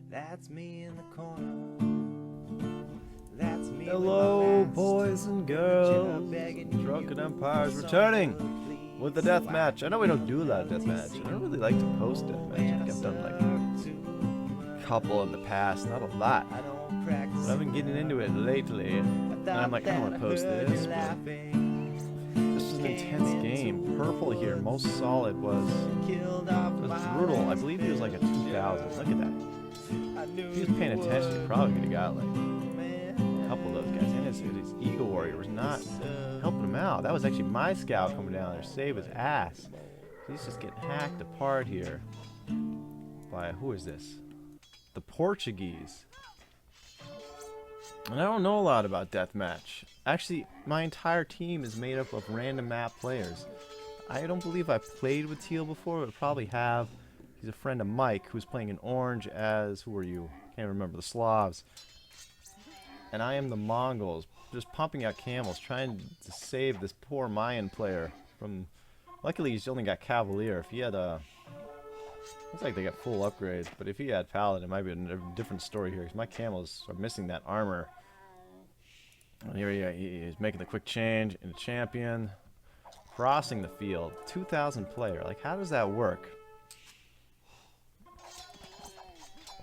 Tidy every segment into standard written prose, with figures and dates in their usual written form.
That's me in the corner. That's me. Hello, boys and girls. Drunken Empire's returning with the death match. I know we don't do a lot of death match. I don't really like to post death match. I think I've done like a couple in the past, not a lot. But I've been getting into it lately, and I'm like, I don't want to post this. But this was an intense game. Purple here, most solid was brutal. I believe he was like a 2000. Look at that. If he was paying attention, he probably could have got like a couple of those guys. And his Eagle Warrior was not helping him out. That was actually my scout coming down there to save his ass. He's just getting hacked apart here by, who is this? The Portuguese. And I don't know a lot about deathmatch. Actually, my entire team is made up of random map players. I don't believe I've played with Teal before, but probably have. He's a friend of Mike who's playing in orange as, who are you? Can't remember, the Slavs. And I am the Mongols, just pumping out camels, trying to save this poor Mayan player from... Luckily, he's only got Cavalier. If he had a... Looks like they got full upgrades, but if he had Paladin, it might be a different story here, because my camels are missing that armor. And here he's making the quick change in a champion. Crossing the field. 2,000 player. Like, how does that work?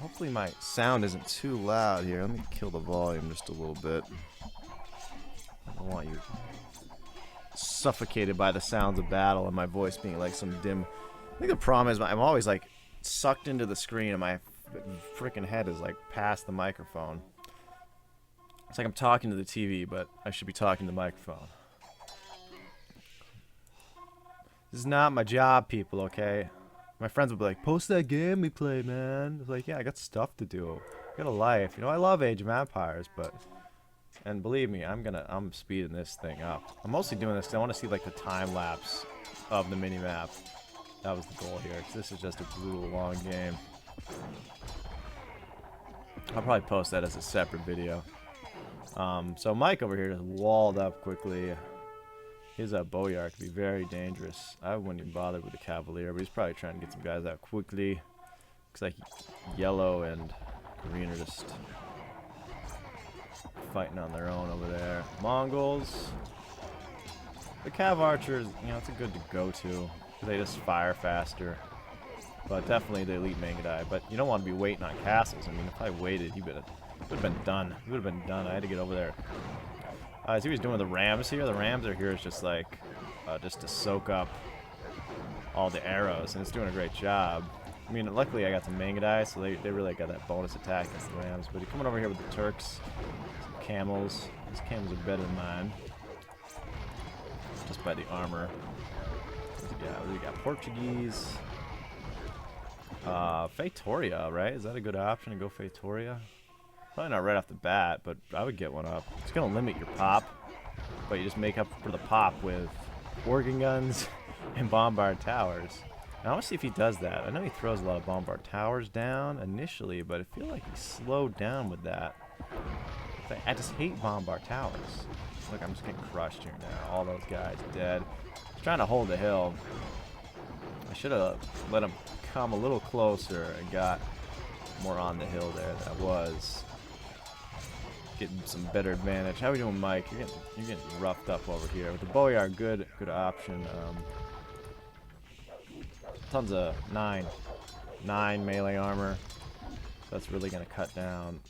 Hopefully my sound isn't too loud here. Let me kill the volume just a little bit. I don't want you suffocated by the sounds of battle and my voice being like some dim... I think the problem is I'm always like sucked into the screen and my freaking head is like past the microphone. It's like I'm talking to the TV, but I should be talking to the microphone. This is not my job, people, okay? My friends would be like, post that game we play, man. It's like, yeah, I got stuff to do. I got a life. You know, I love Age of Empires, but... And believe me, I'm speeding this thing up. I'm mostly doing this because I want to see, like, the time-lapse of the mini-map. That was the goal here, because this is just a brutal long game. I'll probably post that as a separate video. So Mike over here just walled up quickly. His Boyar could be very dangerous. I wouldn't even bother with the Cavalier, but he's probably trying to get some guys out quickly. Looks like yellow and green are just fighting on their own over there. Mongols. The Cav Archers, you know, it's a good to go to. They just fire faster. But definitely the Elite Mangudai. But you don't want to be waiting on castles. I mean, if I waited, he would have been done. He would have been done. I had to get over there. I see what he's doing with the Rams here. The Rams are here is just like, just to soak up all the arrows, and it's doing a great job. I mean, luckily I got some Mangudai, so they really got that bonus attack against the Rams. But he's coming over here with the Turks, some camels. These camels are better than mine, just by the armor. We got Portuguese. Feitoria, right? Is that a good option to go Feitoria? Probably not right off the bat, but I would get one up. It's going to limit your pop, but you just make up for the pop with organ guns and bombard towers. Now I want to see if he does that. I know he throws a lot of bombard towers down initially, but I feel like he slowed down with that. I just hate bombard towers. Look, I'm just getting crushed here now. All those guys dead. He's trying to hold the hill. I should have let him come a little closer and got more on the hill there than I was. Getting some better advantage. How are we doing, Mike? You're getting roughed up over here. With the Boyar, good option. Tons of 9 melee armor. That's really going to cut down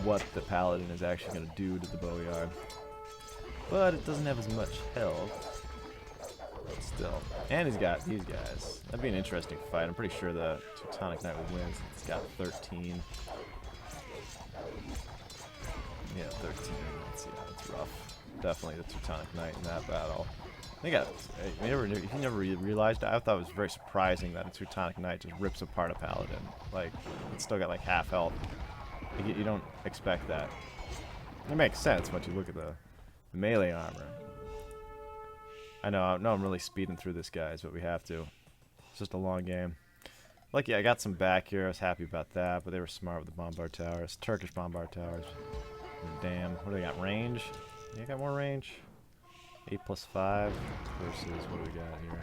what the Paladin is actually going to do to the Boyar. But it doesn't have as much health. But still. And he's got these guys. That'd be an interesting fight. I'm pretty sure the Teutonic Knight would win. It's got 13. Yeah, 13. Let's see, that's rough. Definitely the Teutonic Knight in that battle. They got. You never realized. I thought it was very surprising that a Teutonic Knight just rips apart a Paladin. Like, it's still got like half health. You don't expect that. It makes sense once you look at the melee armor. I know I'm really speeding through this, guys, but we have to. It's just a long game. Lucky I got some back here. I was happy about that, but they were smart with the bombard towers. Turkish bombard towers. Damn. What do they got? Range? They got more range? 8+5 versus what do we got here?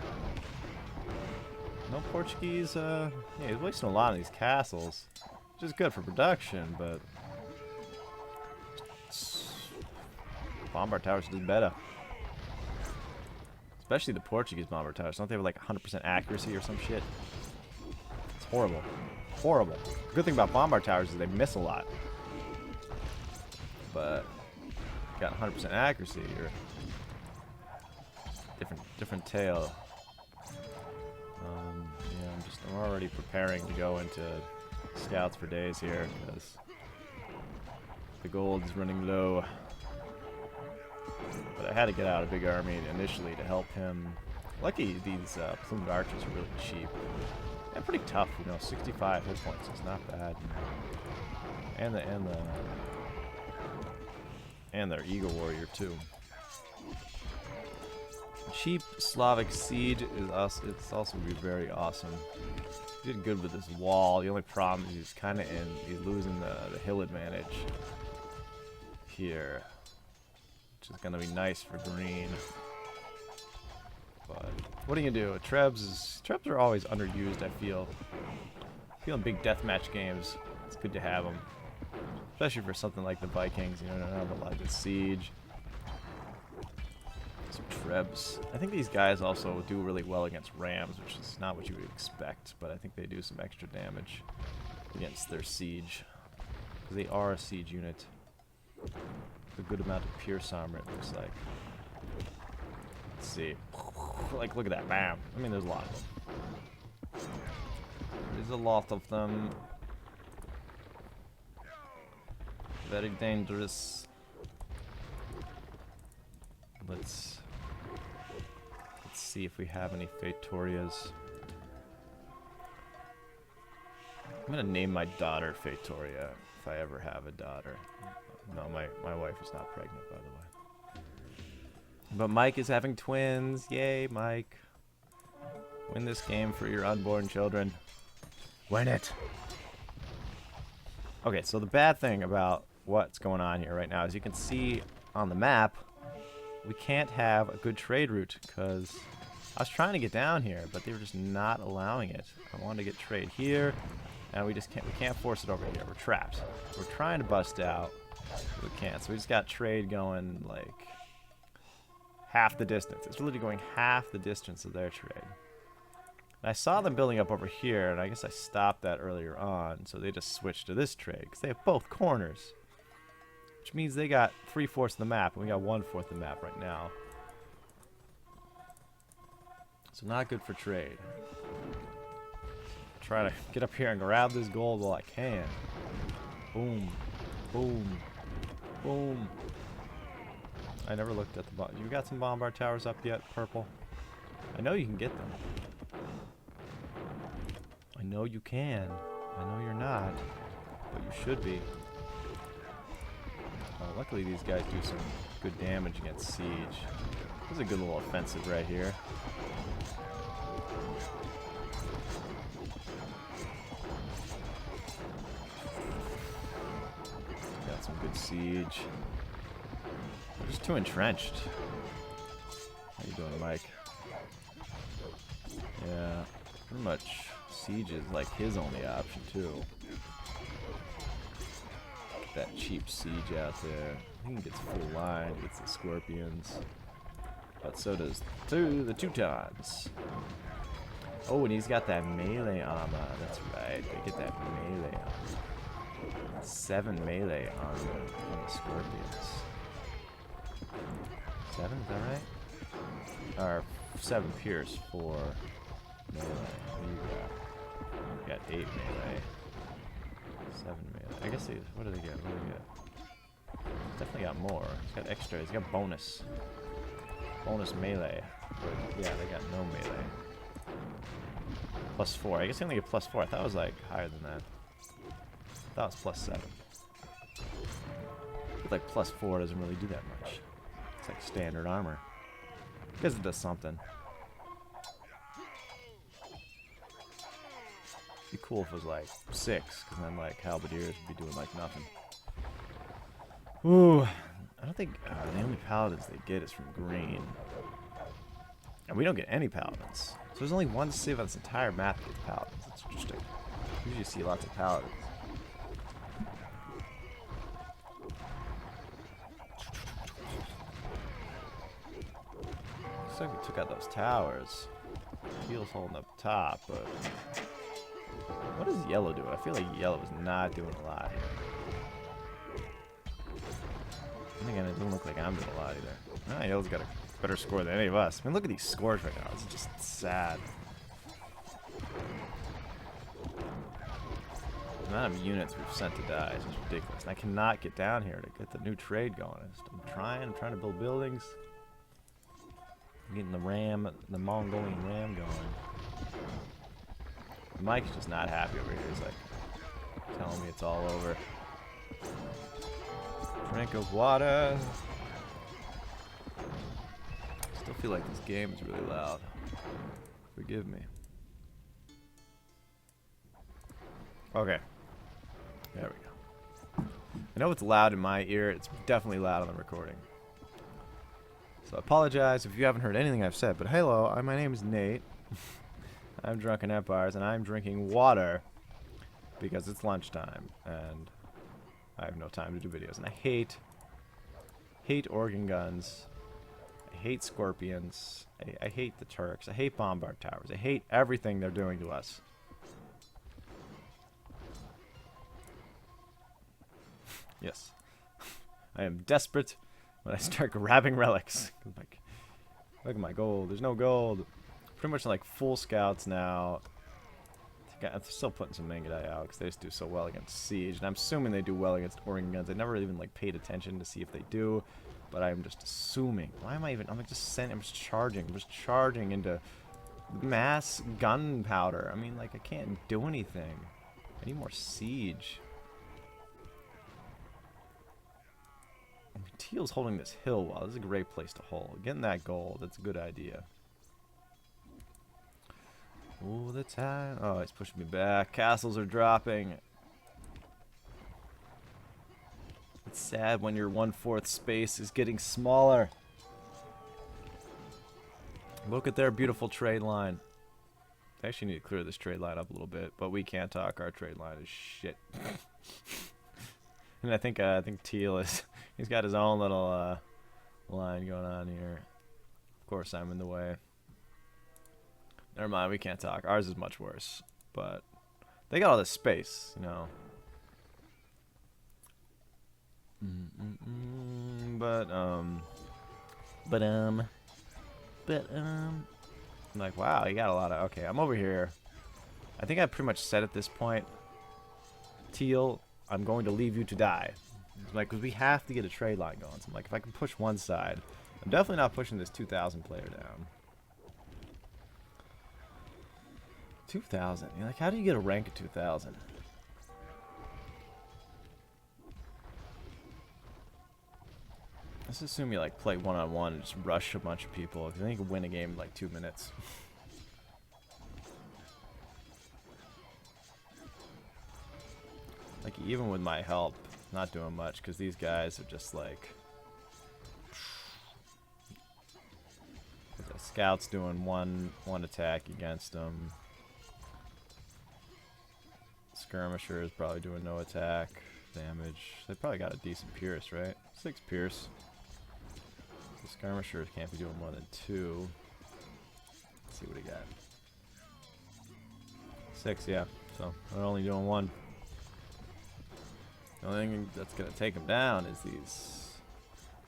No Portuguese. Yeah, he's wasting a lot of these castles, which is good for production, but bombard towers do better. Especially the Portuguese bombard towers. Don't they have like 100% accuracy or some shit? It's horrible. Horrible. The good thing about bombard towers is they miss a lot. But got 100% accuracy, you're different tale. Yeah, I'm already preparing to go into scouts for days here because the gold is running low. But I had to get out a big army initially to help him. Lucky these plumed archers are really cheap. And pretty tough, you know, 65 hit points is not bad. And their eagle warrior too. Cheap Slavic siege is also be very awesome. He did good with this wall. The only problem is he's losing the hill advantage here, which is gonna be nice for green. But what are you gonna do? Trebs are always underused. I feel in big deathmatch games, it's good to have them, especially for something like the Vikings. You know, don't have a lot of good siege. Some Trebs. I think these guys also do really well against rams, which is not what you would expect, but I think they do some extra damage against their siege because they are a siege unit. A good amount of pierce armor, it looks like. Let's see. Like, look at that. Bam. I mean, there's a lot of them. There's a lot of them. Very dangerous. Let's see if we have any Fatorias. I'm gonna name my daughter Fatoria if I ever have a daughter. No, my wife is not pregnant, by the way. But Mike is having twins. Yay, Mike. Win this game for your unborn children. Win it. Okay, so the bad thing about what's going on here right now is you can see on the map we can't have a good trade route because I was trying to get down here, but they were just not allowing it. I wanted to get trade here, and we can't force it over here. We're trapped. We're trying to bust out. We can't. So we just got trade going like half the distance. It's literally going half the distance of their trade. And I saw them building up over here, and I guess I stopped that earlier on. So they just switched to this trade because they have both corners, which means they got 3/4 of the map, and we got 1/4 of the map right now. So not good for trade. Try to get up here and grab this gold while I can. Boom, boom, boom. I never looked at the you got some bombard towers up yet, purple? I know you can get them. I know you can. I know you're not, but you should be. Luckily these guys do some good damage against siege. This is a good little offensive right here. Got some good siege. We're just too entrenched. How you doing, Mike? Yeah, pretty much siege is like his only option too. Get that cheap siege out there. I think he gets full line, gets the scorpions. But so does the Teutons. Oh, and he's got that melee armor. That's right. They get that melee armor. 7 melee on the scorpions. 7, is that right? Or 7 pierce for melee. What do you got? You got 8 melee. 7 melee. I guess these. What do they get? What do they get? Definitely got more. He's got extra. He's got bonus. Bonus melee. But yeah, they got no melee. +4. I guess they only get +4. I thought it was like higher than that. I thought it was +7. But like +4 doesn't really do that much. It's like standard armor. Because it does something. It'd be cool if it was like 6, because then like halberdiers would be doing like nothing. Ooh. I don't think the only paladins they get is from green. And we don't get any paladins. So there's only one civ on this entire map that gets paladins. That's interesting. Usually you see lots of paladins. Looks like we took out those towers. Teal's holding up top, but what does yellow do? I feel like yellow is not doing a lot here. And again, it doesn't look like I'm doing a lot either. Ah, yellow's got a better score than any of us. I mean, look at these scores right now. It's just sad. The amount of units we've sent to die is just ridiculous. And I cannot get down here to get the new trade going. I'm trying to build buildings. I'm getting the Mongolian ram going. Mike's just not happy over here. He's like telling me it's all over. Drink of water. Still feel like this game is really loud. Forgive me. Okay. There we go. I know it's loud in my ear. It's definitely loud on the recording. So I apologize if you haven't heard anything I've said. But hello, my name is Nate. I'm Drunken Empires, and I'm drinking water because it's lunchtime, and I have no time to do videos. And I hate organ guns. I hate scorpions. I hate the Turks. I hate bombard towers. I hate everything they're doing to us. Yes. I am desperate when I start grabbing relics. Like, look at my gold. There's no gold. Pretty much like full scouts now. I'm still putting some Mangadai out because they just do so well against siege, and I'm assuming they do well against organ guns. I never even like paid attention to see if they do, but I'm just assuming. Why am I even? I'm just charging. I'm just charging into mass gunpowder. I mean, like I can't do anything. I need more siege. I mean, Teal's holding this hill wall. This is a great place to hold. Getting that gold, that's a good idea. All the time. Oh, he's pushing me back. Castles are dropping. It's sad when your 1/4 space is getting smaller. Look at their beautiful trade line. I actually need to clear this trade line up a little bit, but we can't talk. Our trade line is shit. And I think Teal is. He's got his own little line going on here. Of course, I'm in the way. Never mind, we can't talk. Ours is much worse, but they got all this space, you know. I'm like, wow, you got a lot of. Okay, I'm over here. I think I pretty much said at this point, Teal, I'm going to leave you to die. It's like, because we have to get a trade line going. So I'm like, if I can push one side, I'm definitely not pushing this 2,000 player down. 2,000. You're like, how do you get a rank of 2,000? Let's assume you like play one-on-one and just rush a bunch of people, because then you can win a game in like 2 minutes. Like even with my help, not doing much, because these guys are just like. The scouts doing one attack against them. Skirmisher is probably doing no attack damage. They probably got a decent Pierce, right? 6 Pierce. The skirmishers can't be doing more than 2. Let's see what he got. 6, yeah. So they're only doing 1. The only thing that's gonna take him down is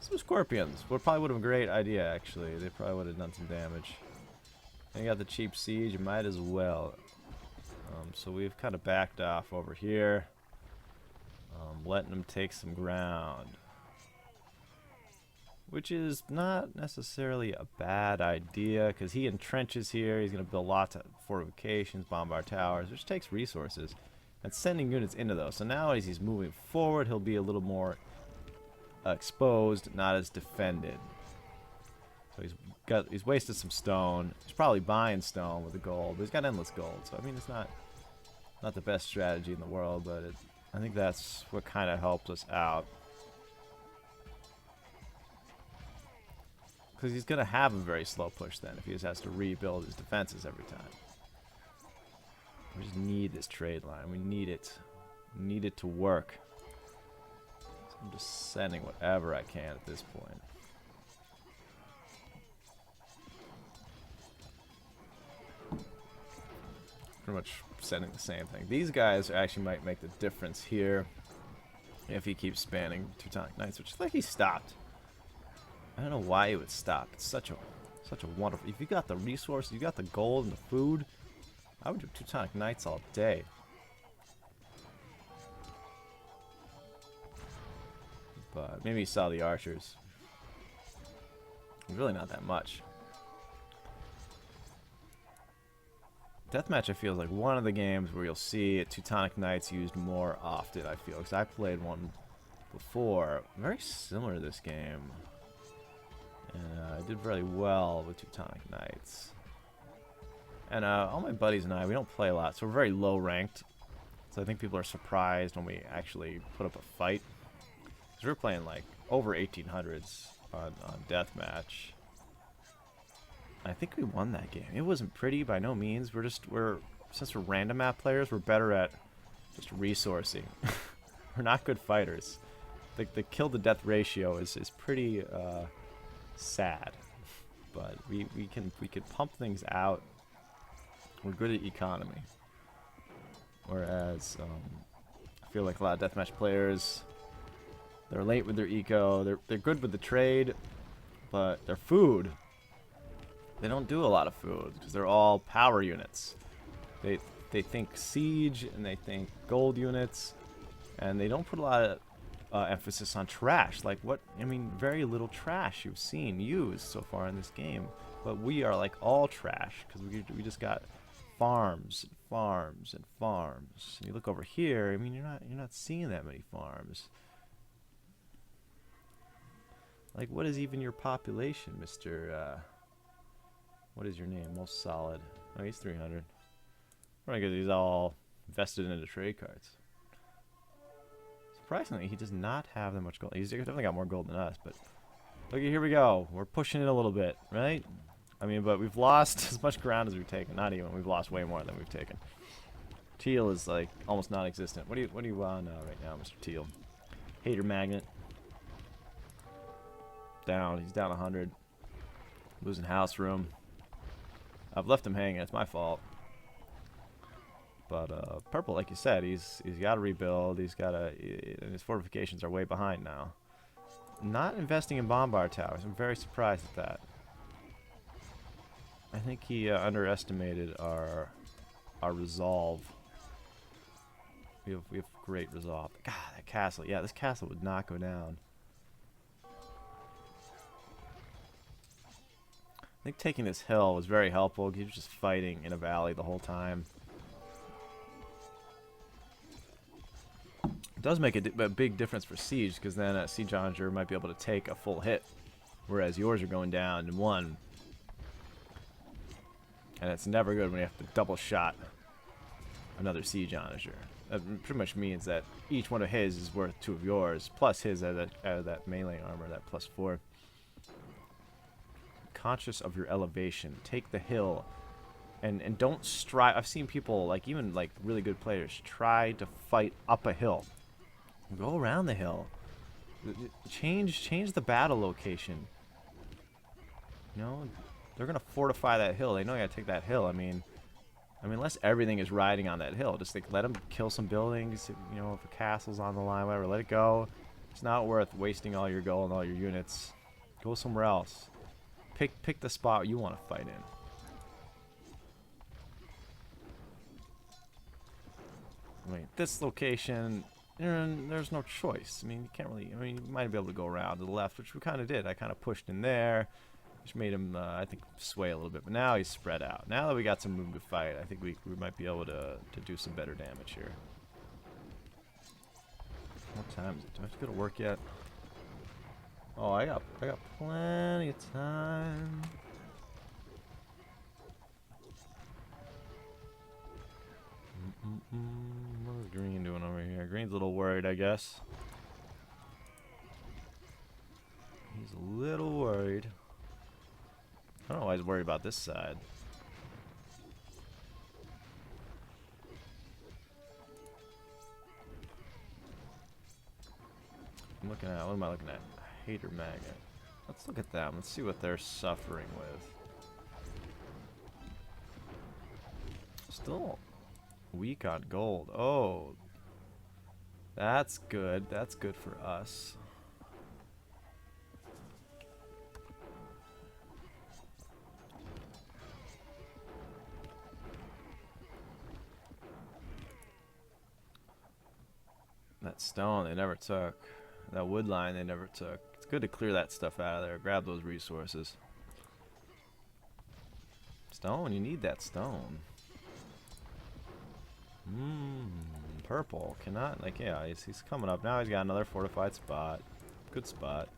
some scorpions. Probably would have been a great idea actually. They probably would have done some damage. And you got the cheap siege. You might as well. So we've kind of backed off over here, letting them take some ground, which is not necessarily a bad idea because he entrenches here. He's going to build lots of fortifications, bombard towers, which takes resources, and sending units into those. So now as he's moving forward, he'll be a little more exposed, not as defended. So he's wasted some stone. He's probably buying stone with the gold, but he's got endless gold. So I mean, it's not the best strategy in the world, but I think that's what kind of helped us out. Because he's going to have a very slow push then if he just has to rebuild his defenses every time. We just need this trade line. We need it. We need it to work. So I'm just sending whatever I can at this point. Pretty much sending the same thing. These guys actually might make the difference here if he keeps spanning Teutonic Knights, which is like he stopped. I don't know why he would stop. It's such a wonderful. If you got the resources, you got the gold and the food, I would do Teutonic Knights all day. But maybe he saw the archers. Really not that much. Deathmatch, I feel, is like one of the games where you'll see Teutonic Knights used more often, I feel. Because I played one before, very similar to this game. And I did very well with Teutonic Knights. And all my buddies and I, we don't play a lot, so we're very low ranked. So I think people are surprised when we actually put up a fight. Because we're playing like over 1800s on Deathmatch. I think we won that game. It wasn't pretty by no means. Since we're random map players, we're better at just resourcing. We're not good fighters. The kill to death ratio is pretty sad. But we can pump things out. We're good at economy. Whereas I feel like a lot of deathmatch players, they're late with their eco. They're good with the trade, but their food, they don't do a lot of food because they're all power units. They think siege and they think gold units, and they don't put a lot of emphasis on trash. Like very little trash you've seen used so far in this game. But we are like all trash because we just got farms and farms and farms. And you look over here, I mean you're not seeing that many farms. Like, what is even your population, Mr. What is your name? Most solid. Oh, he's 300. Right, because he's all invested into trade cards. Surprisingly, he does not have that much gold. He's definitely got more gold than us, but look, here we go. We're pushing it a little bit, right? I mean, but we've lost as much ground as we've taken. Not even. We've lost way more than we've taken. Teal is like almost non-existent. What do you want right now, Mr. Teal? Hater magnet. Down. He's down 100. Losing house room. I've left him hanging. It's my fault. But purple, like you said, he's got to rebuild. And his fortifications are way behind now. Not investing in bombard towers. I'm very surprised at that. I think he underestimated our resolve. We have great resolve. God, that castle. Yeah, this castle would not go down. I think taking this hill was very helpful. He was just fighting in a valley the whole time. It does make a big difference for siege, because then a siege onager might be able to take a full hit, whereas yours are going down in one. And it's never good when you have to double shot another siege onager. That pretty much means that each one of his is worth 2 of yours, plus his out of that melee armor, that +4. Conscious of your elevation. Take the hill. And don't strive. I've seen people, like even like really good players, try to fight up a hill. Go around the hill. Change the battle location. You know, they're gonna fortify that hill. They know you gotta take that hill. I mean, unless everything is riding on that hill, just like let them kill some buildings. You know, if a castle's on the line, whatever, let it go. It's not worth wasting all your gold and all your units. Go somewhere else. Pick the spot you want to fight in. I mean, this location, there's no choice. I mean, you can't really. I mean, you might be able to go around to the left, which we kind of did. I kind of pushed in there, which made him, I think, sway a little bit. But now he's spread out. Now that we got some room to fight, I think we might be able to do some better damage here. What time is it? Do I have to go to work yet? Oh, I got plenty of time. What is Green doing over here? Green's a little worried, I guess. He's a little worried. don't know why he's worried about this side. I'm looking at, what am I looking at? Hater magnet. Let's look at them. Let's see what they're suffering with. Still weak on gold. Oh, that's good. That's good for us. That stone they never took. That wood line they never took. It's good to clear that stuff out of there. Grab those resources. Stone, you need that stone. Purple cannot, like, yeah, he's coming up now. He's got another fortified spot. Good spot.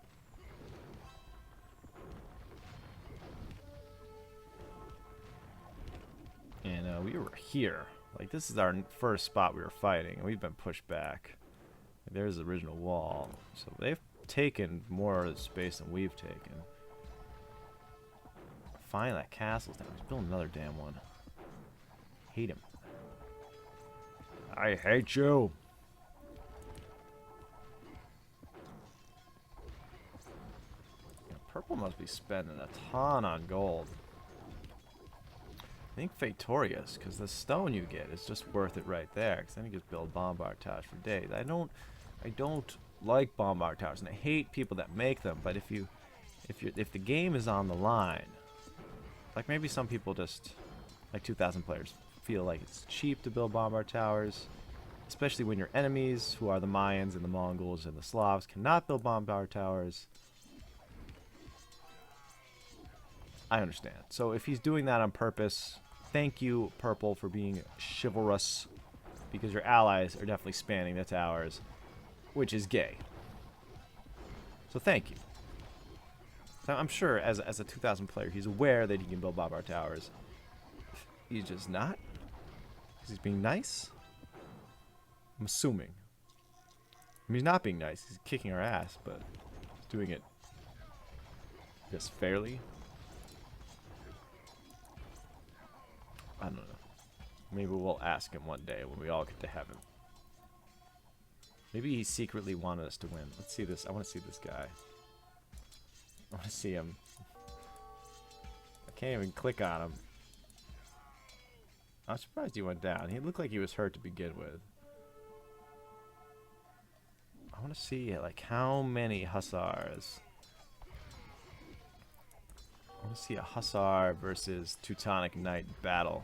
And we were here. Like, this is our first spot we were fighting, and we've been pushed back. There's the original wall. So they've taken more of the space than we've taken. Finally, that castle's down. He's building another damn one. Hate him. I hate you. Yeah, purple must be spending a ton on gold. I think Victorious, because the stone you get is just worth it right there. Because then you just build bombard towers for days. I don't like bombard towers, and I hate people that make them. But if the game is on the line, like maybe some people just, like 2,000 players, feel like it's cheap to build bombard towers, especially when your enemies, who are the Mayans and the Mongols and the Slavs, cannot build bombard towers. I understand. So if he's doing that on purpose, thank you, Purple, for being chivalrous, because your allies are definitely spanning the towers, which is gay. So thank you. So I'm sure as a 2,000 player, he's aware that he can build bombard towers. He's just not. Because he's being nice? I'm assuming. I mean, he's not being nice. He's kicking our ass, but he's doing it just fairly. I don't know. Maybe we'll ask him one day when we all get to heaven. Maybe he secretly wanted us to win. Let's see this. I want to see this guy. I want to see him. I can't even click on him. I'm surprised he went down. He looked like he was hurt to begin with. I want to see, like, how many hussars. I want to see a hussar versus Teutonic Knight battle.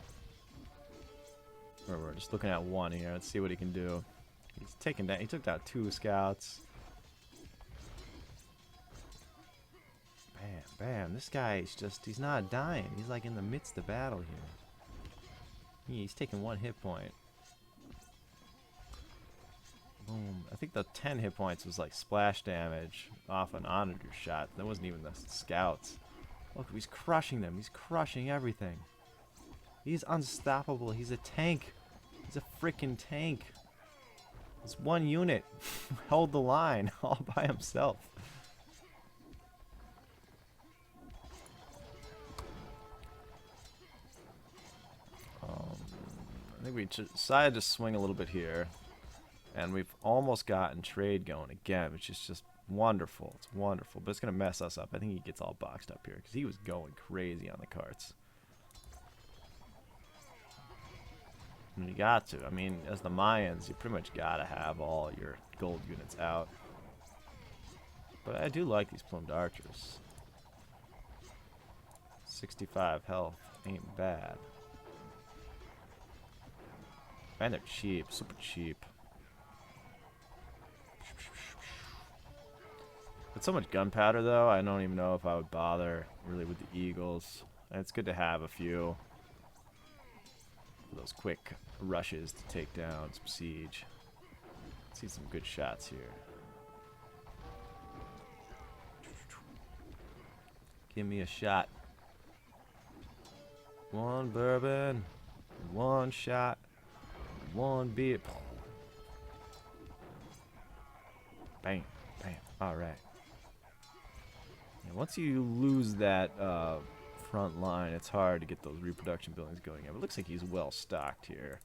Or we're just looking at one here. Let's see what he can do. He's taken down. He took down 2 scouts. Bam, bam. This guy is just—he's not dying. He's like in the midst of battle here. He's taking 1 hit point. Boom. I think the 10 hit points was like splash damage off an onager shot. That wasn't even the scouts. Look, he's crushing them. He's crushing everything. He's unstoppable. He's a tank. He's a freaking tank. This one unit held the line all by himself. I think we decided to swing a little bit here. And we've almost gotten trade going again, which is just wonderful. It's wonderful. But it's going to mess us up. I think he gets all boxed up here because he was going crazy on the carts. And you got to. I mean, as the Mayans, you pretty much got to have all your gold units out. But I do like these plumed archers. 65 health ain't bad. And they're cheap. Super cheap. With so much gunpowder, though, I don't even know if I would bother really with the eagles. And it's good to have a few for those quick rushes to take down some siege. See some good shots here. Give me a shot. 1 bourbon, 1 shot, 1 beer. Bang, bam. All right. And once you lose that front line, it's hard to get those reproduction buildings going. But it looks like he's well stocked here.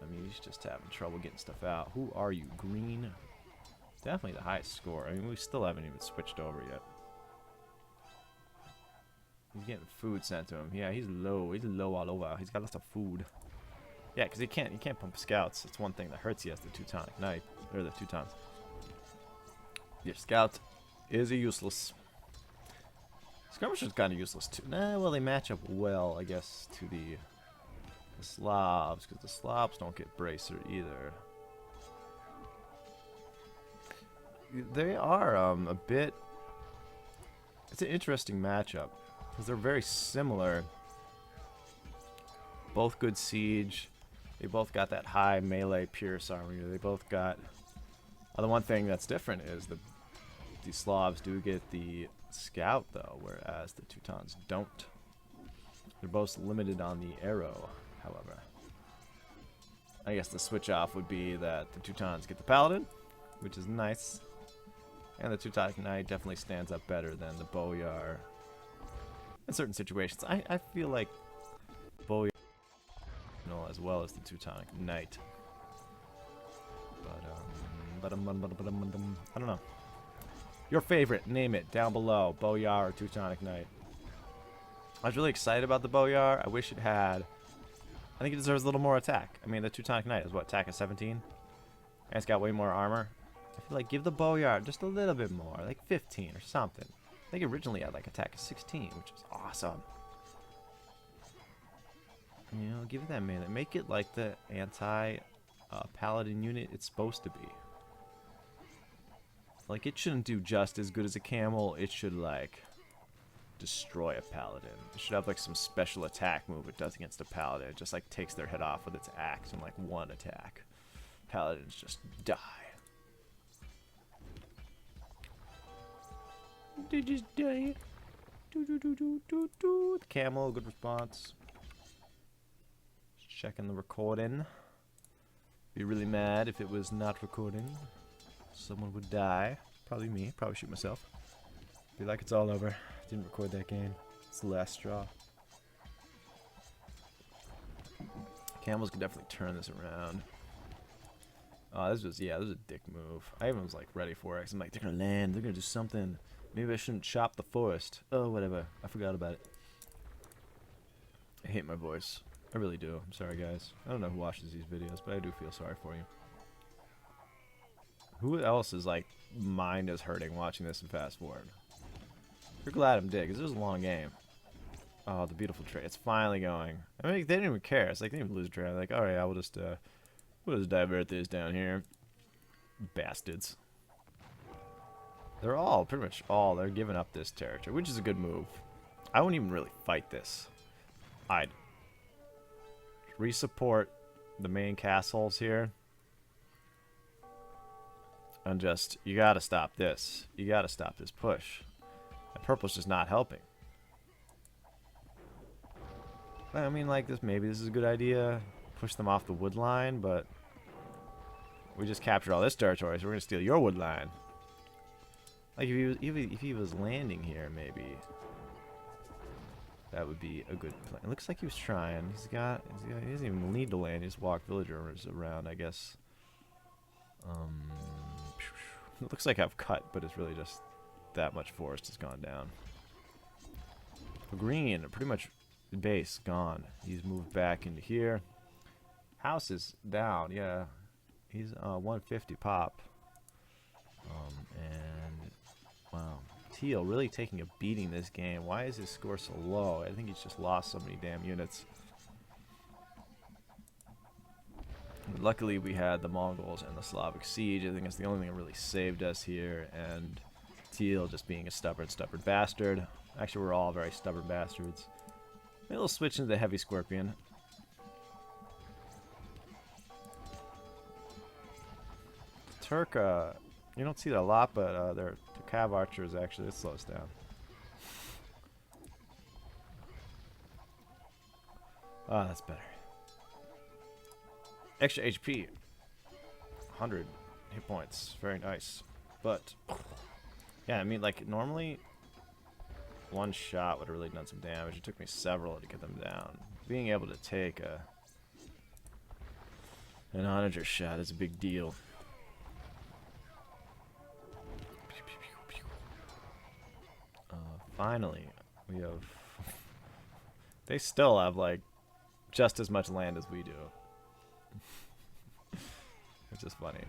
I mean, he's just having trouble getting stuff out. Who are you? Green? Definitely the highest score. I mean, we still haven't even switched over yet. He's getting food sent to him. Yeah, he's low. He's low all over. He's got lots of food. Yeah, because you can't pump scouts. It's one thing that hurts you as the Teutonic Knight. Or the Teutons. Your scout is useless. Skirmisher's kind of useless too. Nah, well, they match up well, I guess, to the Slavs, because the Slavs don't get bracer either. They are a bit. It's an interesting matchup because they're very similar. Both good siege. They both got that high melee pierce armor. They both got. The one thing that's different is the Slavs do get the scout though, whereas the Teutons don't. They're both limited on the arrow, however. I guess the switch off would be that the Teutons get the paladin, which is nice. And the Teutonic Knight definitely stands up better than the Boyar in certain situations. I feel like Boyar as well as the Teutonic Knight. But I don't know. Your favorite, name it down below. Boyar or Teutonic Knight. I was really excited about the Boyar. I wish it had. I think it deserves a little more attack. I mean, the Teutonic Knight is what, attack of 17? And it's got way more armor. I feel like give the Boyar just a little bit more, like 15 or something. I think it originally had like attack of 16, which is awesome. You know, give it that minute. Make it like the anti-paladin unit it's supposed to be. Like, it shouldn't do just as good as a camel. It should, like, destroy a paladin. It should have, like, some special attack move it does against a paladin. It just, like, takes their head off with its axe in, like, one attack. Paladins just die. They just die. The camel, good response. Checking the recording. Be really mad if it was not recording. Someone would die. Probably me. Probably shoot myself. Be like it's all over. Didn't record that game. It's the last straw. Camels could definitely turn this around. This was a dick move. I even was like ready for it. 'Cause I'm like, they're gonna land. They're gonna do something. Maybe I shouldn't chop the forest. Oh, whatever. I forgot about it. I hate my voice. I really do. I'm sorry, guys. I don't know who watches these videos, but I do feel sorry for you. Who else is like mind is hurting watching this and fast forward? You're glad I'm dead because it was a long game. Oh, the beautiful trade. It's finally going. I mean, they didn't even care. It's like they didn't even lose a trade. Like, all right, we'll just divert this down here. Bastards. They're all pretty much all. They're giving up this territory, which is a good move. I wouldn't even really fight this. I'd resupport the main castles here. And just, you gotta stop this. You gotta stop this push. And purple's just not helping. I mean, like, maybe this is a good idea. Push them off the wood line, but we just captured all this territory, so we're gonna steal your wood line. Like, if he was landing here, maybe that would be a good plan. It looks like he was trying. He doesn't even need to land. He just walk villagers around, I guess. It looks like I've cut, but it's really just that much forest has gone down. Green, pretty much base gone. He's moved back into here. House is down, yeah. He's 150 pop. And wow, Teal really taking a beating this game. Why is his score so low? I think he's just lost so many damn units. Luckily, we had the Mongols and the Slavic siege. I think it's the only thing that really saved us here. And Teal just being a stubborn bastard. Actually, we're all very stubborn bastards. Maybe we'll switch into the heavy scorpion. Turk, you don't see that a lot, but their cav archers actually, it slows down. Ah, that's better. Extra HP. 100 hit points. Very nice. But, yeah, I mean, like, normally, one shot would have really done some damage. It took me several to get them down. Being able to take an onager shot is a big deal. Finally, we have... They still have, like, just as much land as we do. Which is funny.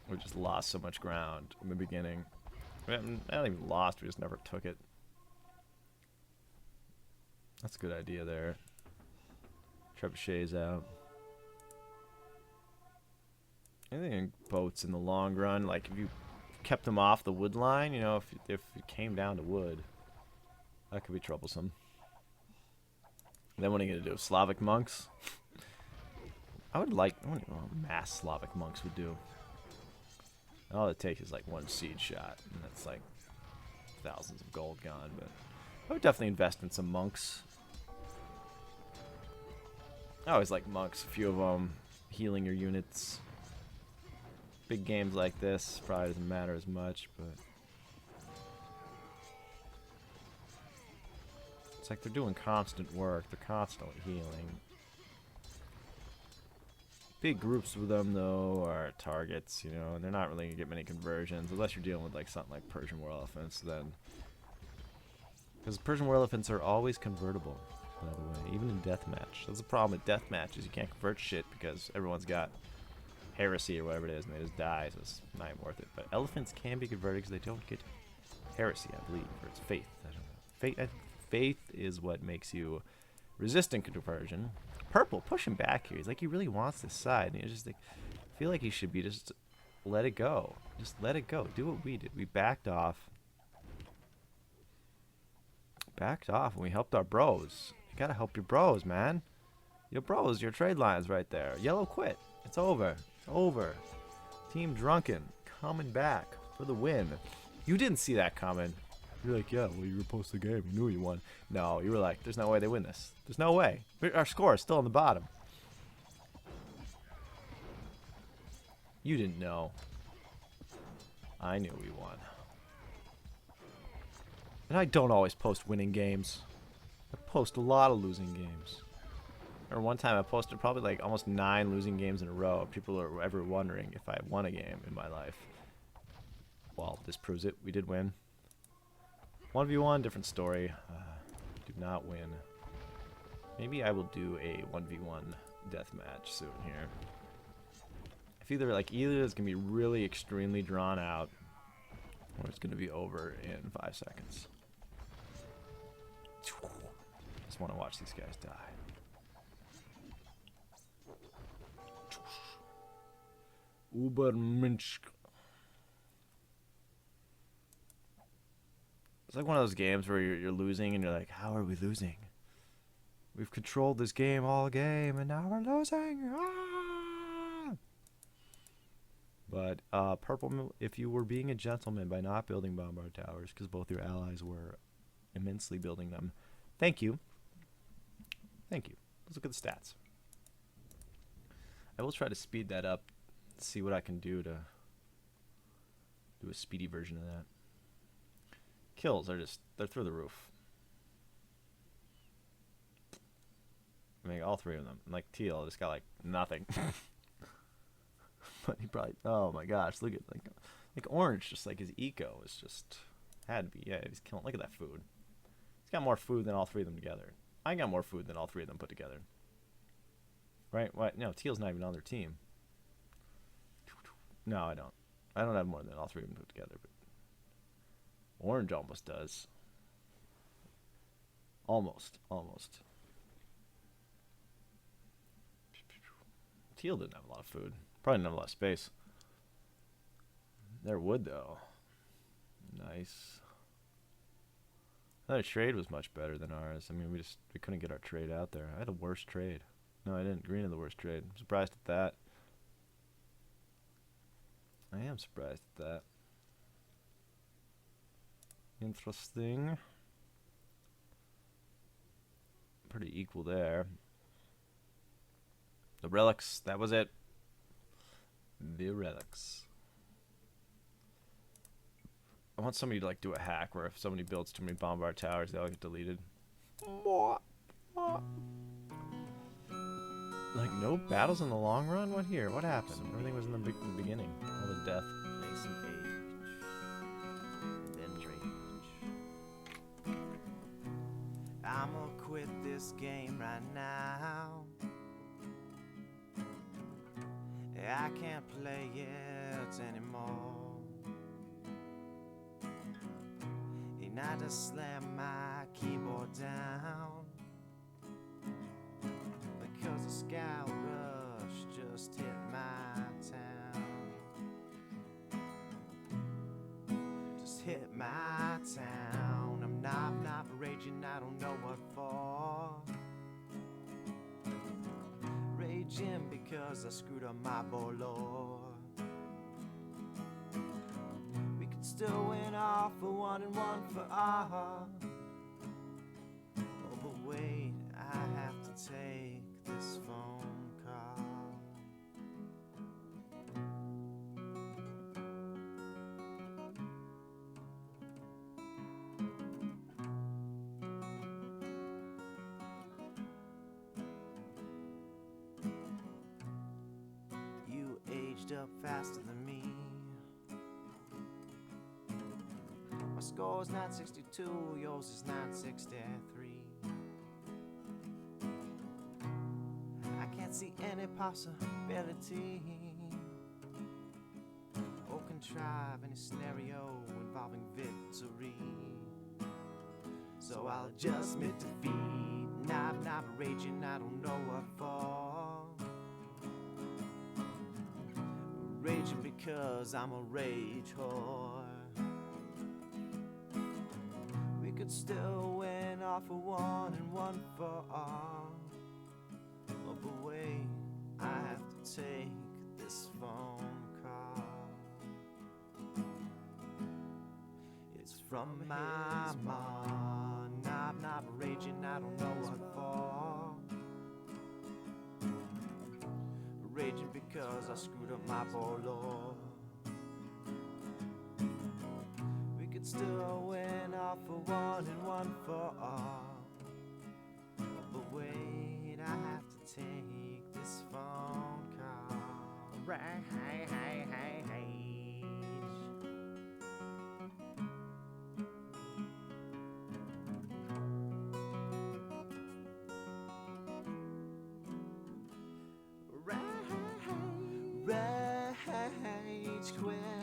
We just lost so much ground in the beginning. We haven't, not even lost, we just never took it. That's a good idea there. Trebuchet's out. I think boats in the long run, like if you kept them off the wood line, you know, if it came down to wood, that could be troublesome. Then what are you gonna do? Slavic monks? I wonder what mass Slavic monks would do. All it takes is like one seed shot, and that's like thousands of gold gone. But I would definitely invest in some monks. I always like monks. A few of them, healing your units. Big games like this probably doesn't matter as much, but it's like they're doing constant work. They're constantly healing. Big groups with them, though, are targets, you know, and they're not really going to get many conversions, unless you're dealing with, like, something like Persian war elephants, then. Because Persian war elephants are always convertible, by the way, even in deathmatch. That's the problem with deathmatch, is you can't convert shit because everyone's got heresy or whatever it is, and they just die, so it's not even worth it. But elephants can be converted because they don't get heresy, I believe, or it's faith. I don't know. Faith is what makes you resistant to conversion. Purple, push him back here. He's like, he really wants this side. And he's just like, I feel like he should be just let it go. Just let it go. Do what we did. We backed off. Backed off and we helped our bros. You gotta help your bros, man. Your bros, your trade lines right there. Yellow quit. It's over. It's over. Team Drunken coming back for the win. You didn't see that coming. You're like, yeah, well, you were post the game. You knew you won. No, you were like, there's no way they win this. There's no way. Our score is still on the bottom. You didn't know. I knew we won. And I don't always post winning games. I post a lot of losing games. Or one time I posted probably like almost 9 losing games in a row. People are ever wondering if I won a game in my life. Well, this proves it. We did win. 1v1, different story. Did not win. Maybe I will do a 1v1 deathmatch soon here. If either it's gonna be really extremely drawn out, or it's gonna be over in 5 seconds. Just want to watch these guys die. Ubermensch. It's like one of those games where you're losing and you're like, how are we losing? We've controlled this game all game and now we're losing. Ah! But Purple, if you were being a gentleman by not building bombard towers, because both your allies were immensely building them, thank you. Thank you. Let's look at the stats. I will try to speed that up, see what I can do to do a speedy version of that. Kills are just, they're through the roof. I mean, all 3 of them. Like Teal just got like nothing. But he probably, oh my gosh, look at like Orange, just like his eco is just, had to be, yeah, he's killing, look at that food. He's got more food than all 3 of them together. I got more food than all 3 of them put together. Right? What? No, Teal's not even on their team. No, I don't. I don't have more than all 3 of them put together, but Orange almost does. Almost. Teal didn't have a lot of food. Probably didn't have a lot of space. Their wood, though. Nice. Their trade was much better than ours. I mean, we couldn't get our trade out there. I had a worse trade. No, I didn't. Green had the worst trade. I'm surprised at that. I am surprised at that. Interesting. Pretty equal there. The relics, that was it. The relics. I want somebody to like do a hack where if somebody builds too many bombard towers, they all get deleted. Like no battles in the long run? What here? What happened? Everything was in the beginning. All the death. Play some age, then rage. I'ma quit this game right now. I can't play it anymore. And I just slam my keyboard down because the scout rush just hit my town. Just hit my town. I'm not raging, I don't know what for. Raging because I screwed up my bolo. We could still win all for one and one for all. Oh, but wait, I have to take this phone call. You aged up faster than me. My score is 962, yours is 963. I can't see any possibility or contrive any scenario involving victory. So I'll just admit defeat. Not raging, I don't know what for. Raging because I'm a rage whore. We could still win all for one and one for all. Oh, but wait, I have to take this phone call. It's from my mom. Not raging, I don't know what for. Raging because I screwed up my bolo. We could still win all for one and one for all. But wait, I have to take this phone call. Right, hey. Rage quit.